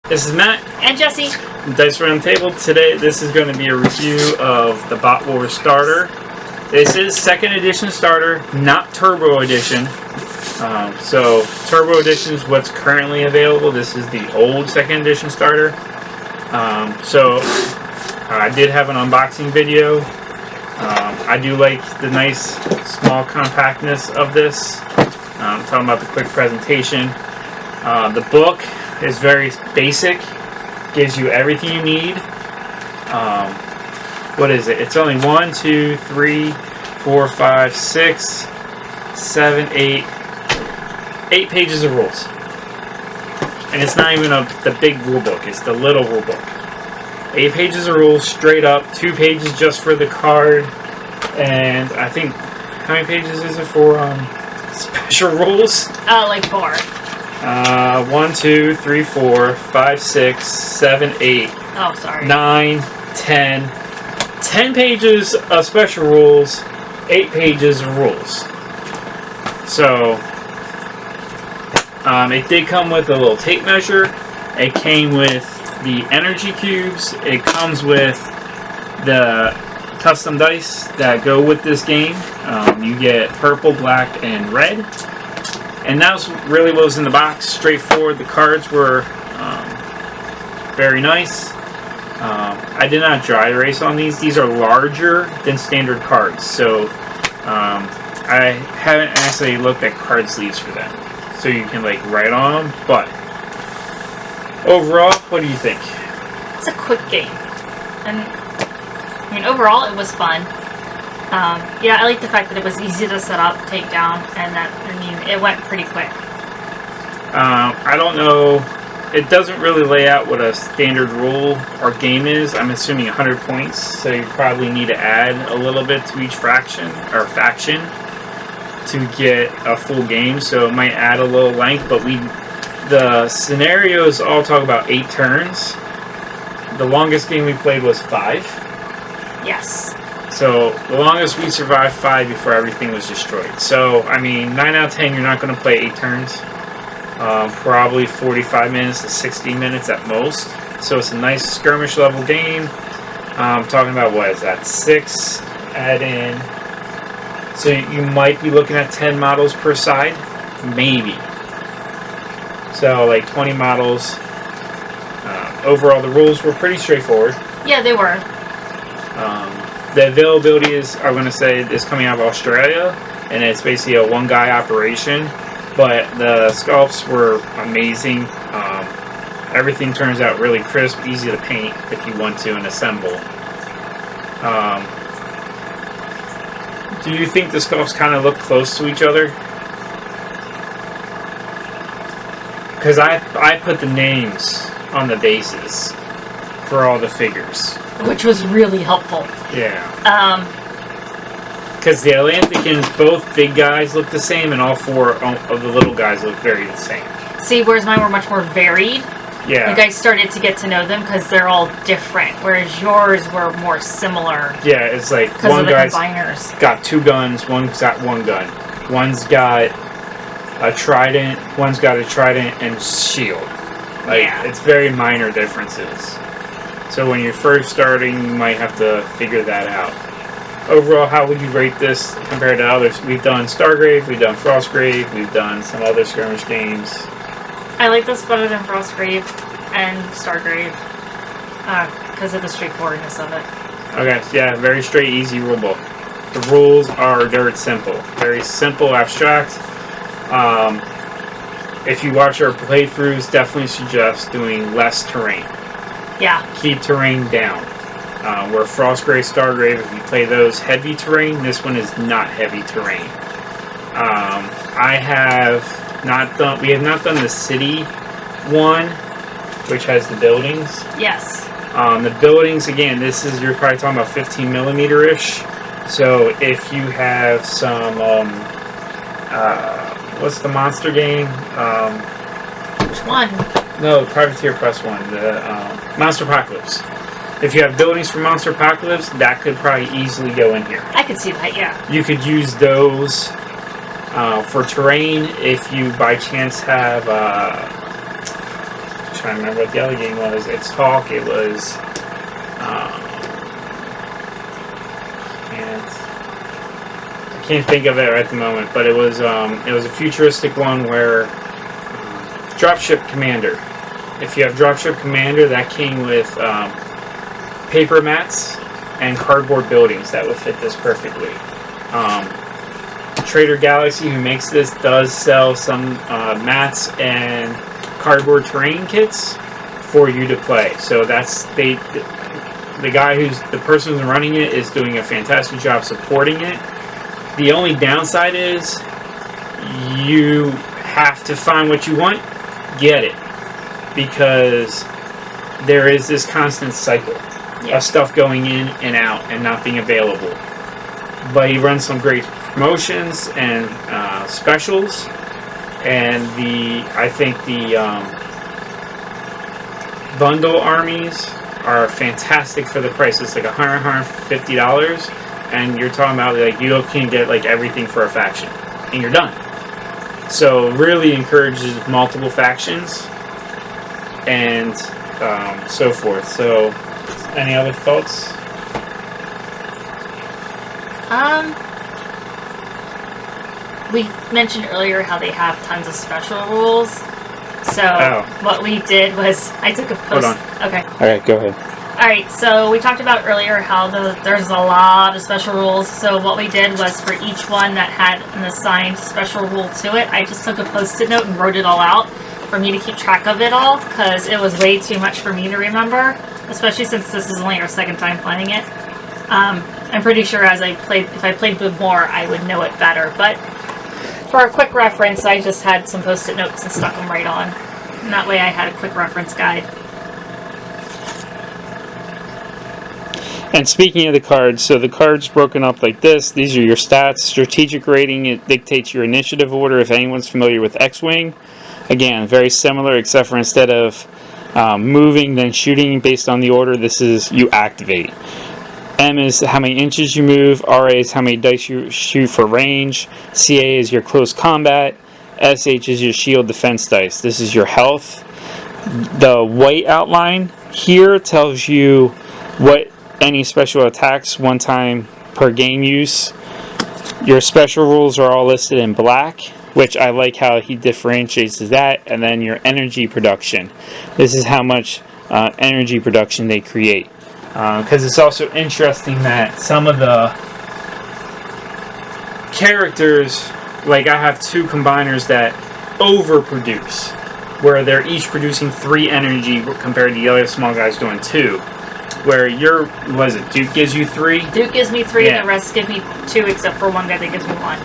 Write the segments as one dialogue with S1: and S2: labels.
S1: This is Matt.
S2: And Jesse.
S1: Dice Round Table. Today, this is going to be a review of the Bot Wars starter. This is second edition starter, not Turbo Edition. So, Turbo Edition is what's currently available. This is the old second edition starter. I did have an unboxing video. I do like the nice, small compactness of this. I'm talking about the quick presentation. The book is very basic, gives you everything you need. What is it? It's only 1, 2, 3, 4, 5, 6, 7, 8 pages of rules. And it's not even the big rule book, it's the little rule book. 8 pages of rules straight up, 2 pages just for the card, and I think, how many pages is it for special rules?
S2: Like 4.
S1: 1, 2, 3, 4, 5, 6, 7, 8.
S2: Oh, sorry.
S1: 9, 10. 10 pages of special rules, 8 pages of rules. So, it did come with a little tape measure. It came with the energy cubes. It comes with the custom dice that go with this game. You get purple, black, and red. And that was really what was in the box. Straightforward. The cards were very nice. I did not dry erase on these. These are larger than standard cards. So I haven't actually looked at card sleeves for them. So you can like write on them. But overall, what do you think?
S2: It's a quick game. And I mean, overall, it was fun. Yeah, I like the fact that it was easy to set up, take down, and that, I mean, it went pretty quick.
S1: I don't know. It doesn't really lay out what a standard rule or game is. I'm assuming 100 points, so you probably need to add a little bit to each faction to get a full game. So it might add a little length, but the scenarios all talk about 8 turns. The longest game we played was 5.
S2: Yes.
S1: So the longest we survived 5 before everything was destroyed. So, I mean, 9 out of 10, you're not going to play 8 turns. Probably 45 minutes to 60 minutes at most. So it's a nice skirmish level game. I'm talking about, what is that, 6 add in. So you might be looking at 10 models per side. Maybe. So like 20 models. Overall, the rules were pretty straightforward.
S2: Yeah, they were.
S1: The availability is, I'm going to say, is coming out of Australia, and it's basically a one-guy operation. But the sculpts were amazing. Everything turns out really crisp, easy to paint if you want to and assemble. Do you think the sculpts kind of look close to each other? Because I put the names on the bases for all the figures.
S2: Which was really helpful.
S1: Yeah. Because the Atlanticans, both big guys look the same, and all 4 of the little guys look very the same.
S2: See, whereas mine were much more varied.
S1: Yeah.
S2: You guys started to get to know them because they're all different, whereas yours were more similar.
S1: Yeah, it's like one guy's got 2 guns, one's got 1 gun. One's got a trident, one's got a trident and shield. Like, yeah. It's very minor differences. So when you're first starting, you might have to figure that out. Overall, how would you rate this compared to others? We've done Stargrave, we've done Frostgrave, we've done some other skirmish games.
S2: I like this better than Frostgrave and Stargrave because of the straightforwardness of it.
S1: Okay, yeah, very straight, easy rulebook. The rules are dirt simple. Very simple, abstract. If you watch our playthroughs, definitely suggest doing less terrain.
S2: Yeah.
S1: Keep terrain down. Where Frostgrave, Stargrave, if you play those heavy terrain, this one is not heavy terrain. We have not done the city one, which has the buildings.
S2: Yes.
S1: The buildings, again, you're probably talking about 15 millimeter-ish. So if you have some, what's the monster game?
S2: Which one?
S1: No, Privateer Press 1, the Monster Apocalypse. If you have buildings for Monster Apocalypse, that could probably easily go in here.
S2: I could see that, yeah.
S1: You could use those for terrain if you by chance have trying to remember what the other game was. It's Hawk. It was. And I can't think of it at the moment, but it was a futuristic one where Dropship Commander. If you have Dropship Commander, that came with paper mats and cardboard buildings that would fit this perfectly. Trader Galaxy, who makes this, does sell some mats and cardboard terrain kits for you to play. So that's the person who's running it is doing a fantastic job supporting it. The only downside is you have to find what you want, get it, because there is this constant cycle of stuff going in and out and not being available. But he runs some great promotions and specials, and I think the bundle armies are fantastic for the price. It's like $150, and you're talking about like you can get like everything for a faction, and you're done. So really encourages multiple factions and so forth. So, any other thoughts?
S2: We mentioned earlier how they have tons of special rules. So what we did was I took a post.
S1: Hold on.
S2: Okay.
S1: All right, go ahead.
S2: All right. So we talked about earlier how there's a lot of special rules. So what we did was for each one that had an assigned special rule to it, I just took a Post-it note and wrote it all out for me to keep track of it all, because it was way too much for me to remember, especially since this is only our second time playing it. I'm pretty sure if I played with more, I would know it better. But for a quick reference, I just had some Post-it notes and stuck them right on. And that way I had a quick reference guide.
S1: And speaking of the cards, so the cards broken up like this. These are your stats. Strategic rating, it dictates your initiative order if anyone's familiar with X-Wing. Again, very similar, except for instead of moving then shooting based on the order, this is you activate. M is how many inches you move. RA is how many dice you shoot for range. CA is your close combat. SH is your shield defense dice. This is your health. The white outline here tells you what any special attacks one time per game use. Your special rules are all listed in black, which I like how he differentiates that. And then your energy production. This is how much energy production they create. Because it's also interesting that some of the characters, like I have two combiners that overproduce, where they're each producing 3 energy compared to the other small guys doing 2. Where Duke gives you 3?
S2: Duke gives me 3, and the rest give me 2, except for one guy that gives me 1.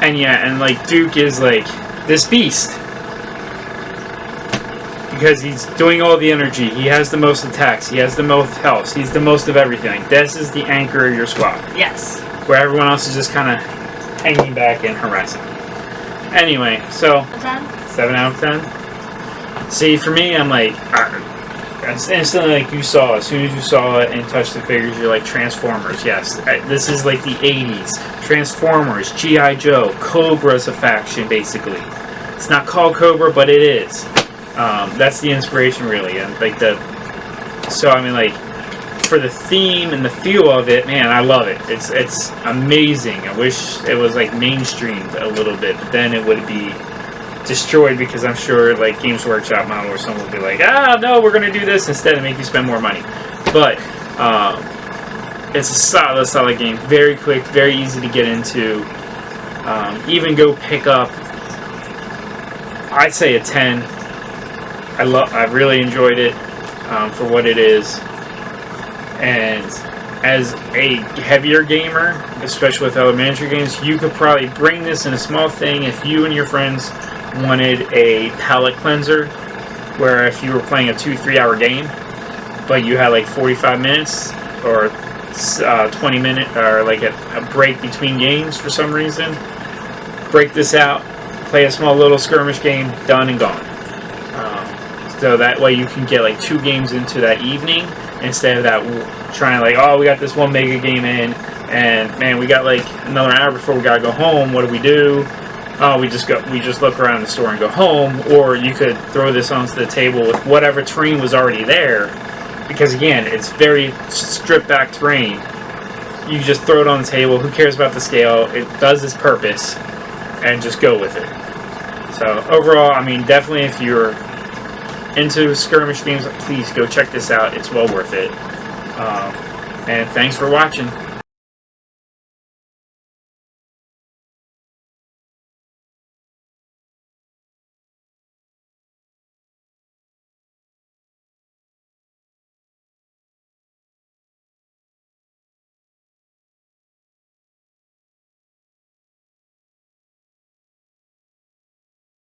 S1: And like Duke is like this beast. Because he's doing all the energy, he has the most attacks, he has the most health, he's the most of everything. This is the anchor of your squad.
S2: Yes.
S1: Where everyone else is just kind of hanging back and harassing. Anyway, so 7 out of 10. See, for me, I'm like, it's instantly like you saw. As soon as you saw it and touched the figures, you're like Transformers. Yes, this is like the 80s. Transformers, G.I. Joe, Cobra's a faction basically. It's not called Cobra, but it is. That's the inspiration, really, and like so I mean, like for the theme and the feel of it, man, I love it. It's amazing. I wish it was like mainstreamed a little bit, but then it would be destroyed because I'm sure like Games Workshop model or someone would be like, no, we're gonna do this instead and make you spend more money. But it's a solid game. Very quick, very easy to get into. Even go pick up. I'd say a 10. I really enjoyed it for what it is, and as a heavier gamer, especially with elementary games, you could probably bring this in a small thing if you and your friends wanted a palate cleanser, where if you were playing a 2-3 hour game, but you had like 45 minutes or 20 minutes or like a break between games for some reason, break this out, play a small little skirmish game, done and gone. So that way you can get like 2 games into that evening instead of that trying like, we got this one mega game in, and man, we got like another hour before we gotta go home. What do we do? oh, we just look around the store and go home, or you could throw this onto the table with whatever terrain was already there, because again, it's very stripped back terrain. You just throw it on the table. Who cares about the scale? It does its purpose, and just go with it. So overall, I mean, definitely if you're into skirmish games, please go check this out. It's well worth it. And thanks for watching.